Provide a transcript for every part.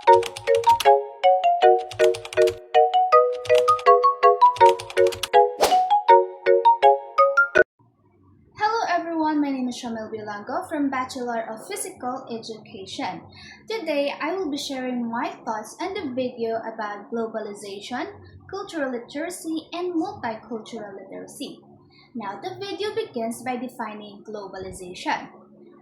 Hello everyone, my name is Shamil Bilango from Bachelor of Physical Education. Today, I will be sharing my thoughts on the video about globalization, cultural literacy, and multicultural literacy. Now, the video begins by defining globalization.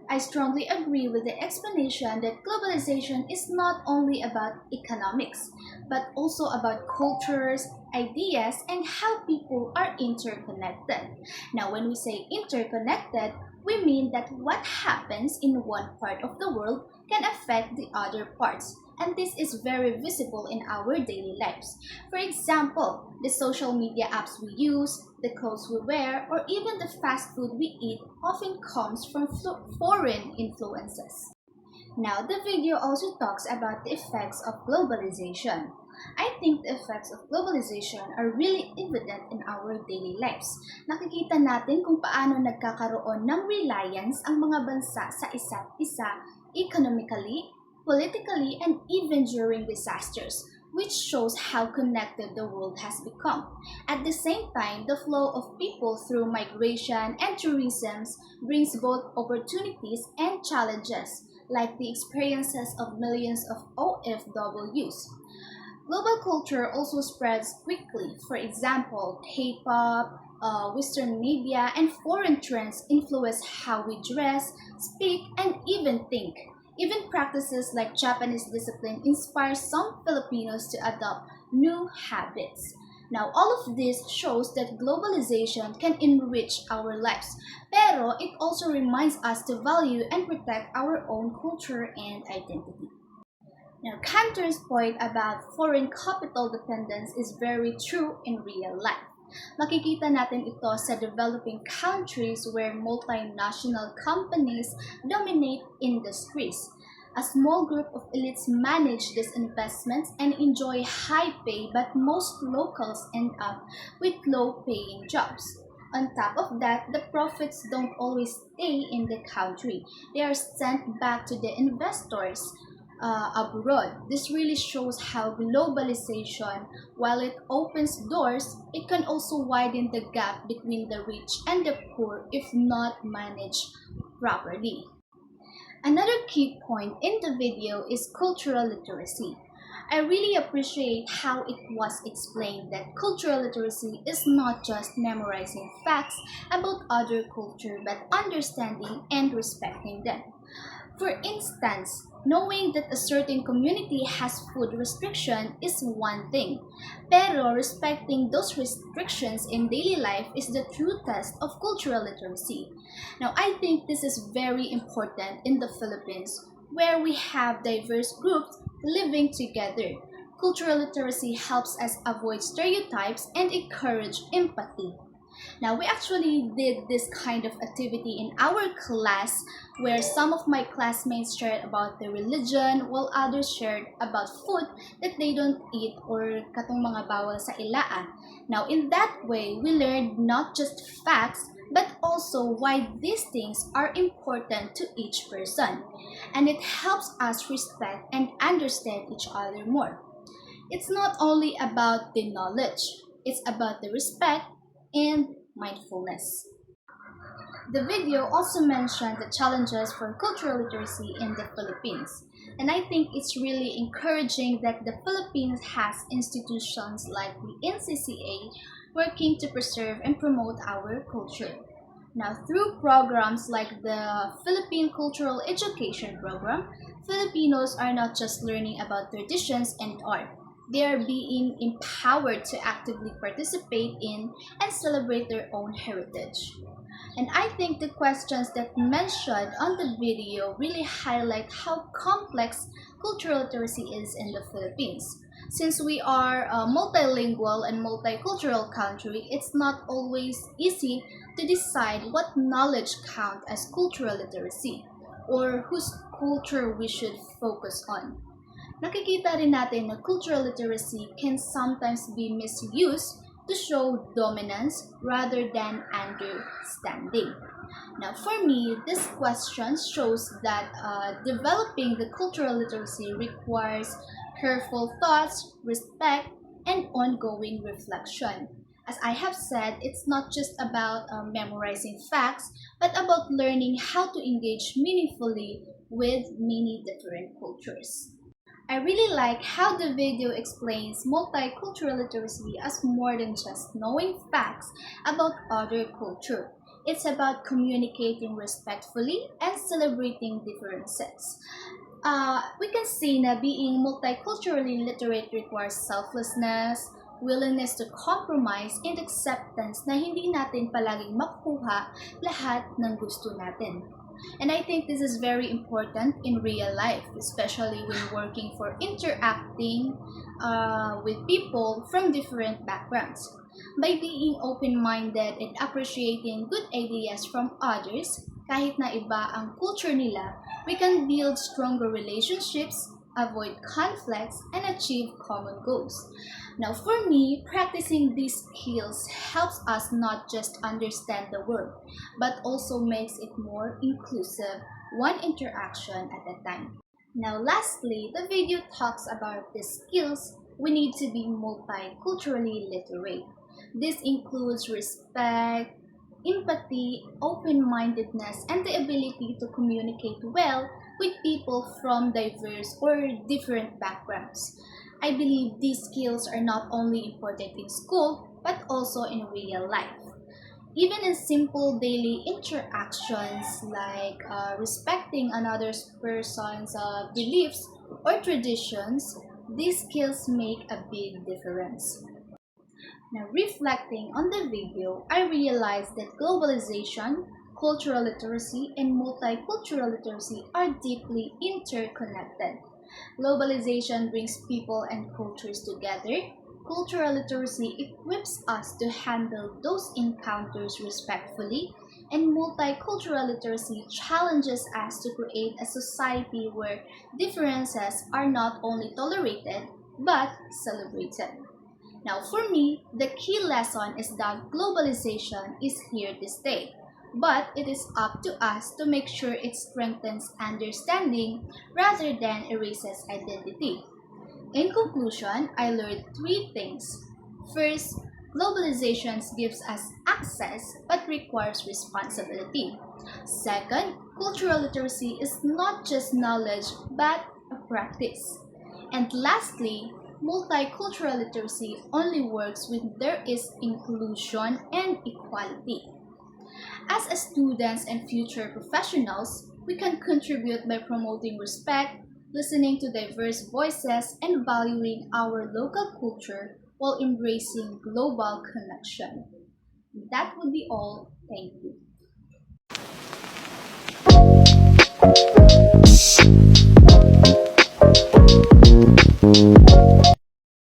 I strongly agree with the explanation that globalization is not only about economics, but also about cultures, ideas, and how people are interconnected. Now, when we say interconnected, we mean that what happens in one part of the world can affect the other parts. And this is very visible in our daily lives. For example, the social media apps we use, the clothes we wear, or even the fast food we eat often comes from foreign influences. Now, the video also talks about the effects of globalization. I think the effects of globalization are really evident in our daily lives. Nakikita natin kung paano nagkakaroon ng reliance ang mga bansa sa isa't isa economically, politically, and even during disasters, which shows how connected the world has become. At the same time, the flow of people through migration and tourism brings both opportunities and challenges, like the experiences of millions of OFWs. Global culture also spreads quickly. For example, K-pop, Western media, and foreign trends influence how we dress, speak, and even think. Even practices like Japanese discipline inspire some Filipinos to adopt new habits. Now, all of this shows that globalization can enrich our lives, pero it also reminds us to value and protect our own culture and identity. Now, Cantor's point about foreign capital dependence is very true in real life. Makikita natin ito sa developing countries where multinational companies dominate industries. A small group of elites manage these investments and enjoy high pay, but most locals end up with low-paying jobs. On top of that, the profits don't always stay in the country. They are sent back to the investors abroad. This really shows how globalization, while it opens doors, it can also widen the gap between the rich and the poor if not managed properly. Another key point in the video is cultural literacy. I really appreciate how it was explained that cultural literacy is not just memorizing facts about other culture but understanding and respecting them. For instance, knowing that a certain community has food restriction is one thing, pero respecting those restrictions in daily life is the true test of cultural literacy. Now, I think this is very important in the Philippines, where we have diverse groups living together. Cultural literacy helps us avoid stereotypes and encourage empathy. Now, we actually did this kind of activity in our class where some of my classmates shared about their religion while others shared about food that they don't eat or katong mga bawal sa ilaan. Now, in that way, we learned not just facts but also why these things are important to each person. And it helps us respect and understand each other more. It's not only about the knowledge, it's about the respect and mindfulness. The video also mentioned the challenges for cultural literacy in the Philippines. And I think it's really encouraging that the Philippines has institutions like the NCCA working to preserve and promote our culture. Now, through programs like the Philippine Cultural Education Program, Filipinos are not just learning about traditions and art. They are being empowered to actively participate in and celebrate their own heritage. And I think the questions that mentioned on the video really highlight how complex cultural literacy is in the Philippines. Since we are a multilingual and multicultural country, it's not always easy to decide what knowledge count as cultural literacy or whose culture we should focus on. Nakikita rin natin na cultural literacy can sometimes be misused to show dominance rather than understanding. Now, for me, this question shows that developing the cultural literacy requires careful thoughts, respect, and ongoing reflection. As I have said, it's not just about memorizing facts, but about learning how to engage meaningfully with many different cultures. I really like how the video explains multicultural literacy as more than just knowing facts about other culture. It's about communicating respectfully and celebrating differences. We can see na being multiculturally literate requires selflessness, willingness to compromise, and acceptance na hindi natin palaging makuha lahat ng gusto natin. And I think this is very important in real life, especially when working for interacting with people from different backgrounds. By being open-minded and appreciating good ideas from others, kahit na iba ang culture nila, we can build stronger relationships, avoid conflicts, and achieve common goals. Now, for me, practicing these skills helps us not just understand the world, but also makes it more inclusive, one interaction at a time. Now, lastly, the video talks about the skills we need to be multiculturally literate. This includes respect, empathy, open mindedness, and the ability to communicate well with people from diverse or different backgrounds. I believe these skills are not only important in school but also in real life. Even in simple daily interactions like respecting another person's beliefs or traditions, these skills make a big difference. Now, reflecting on the video, I realized that globalization, cultural literacy, and multicultural literacy are deeply interconnected. Globalization brings people and cultures together. Cultural literacy equips us to handle those encounters respectfully, and multicultural literacy challenges us to create a society where differences are not only tolerated but celebrated. Now, for me, the key lesson is that globalization is here to stay, but it is up to us to make sure it strengthens understanding rather than erases identity. In conclusion, I learned three things. First, globalization gives us access but requires responsibility. Second, cultural literacy is not just knowledge but a practice. And lastly, multicultural literacy only works when there is inclusion and equality. As a students and future professionals, we can contribute by promoting respect, listening to diverse voices, and valuing our local culture while embracing global connection. That would be all. Thank you.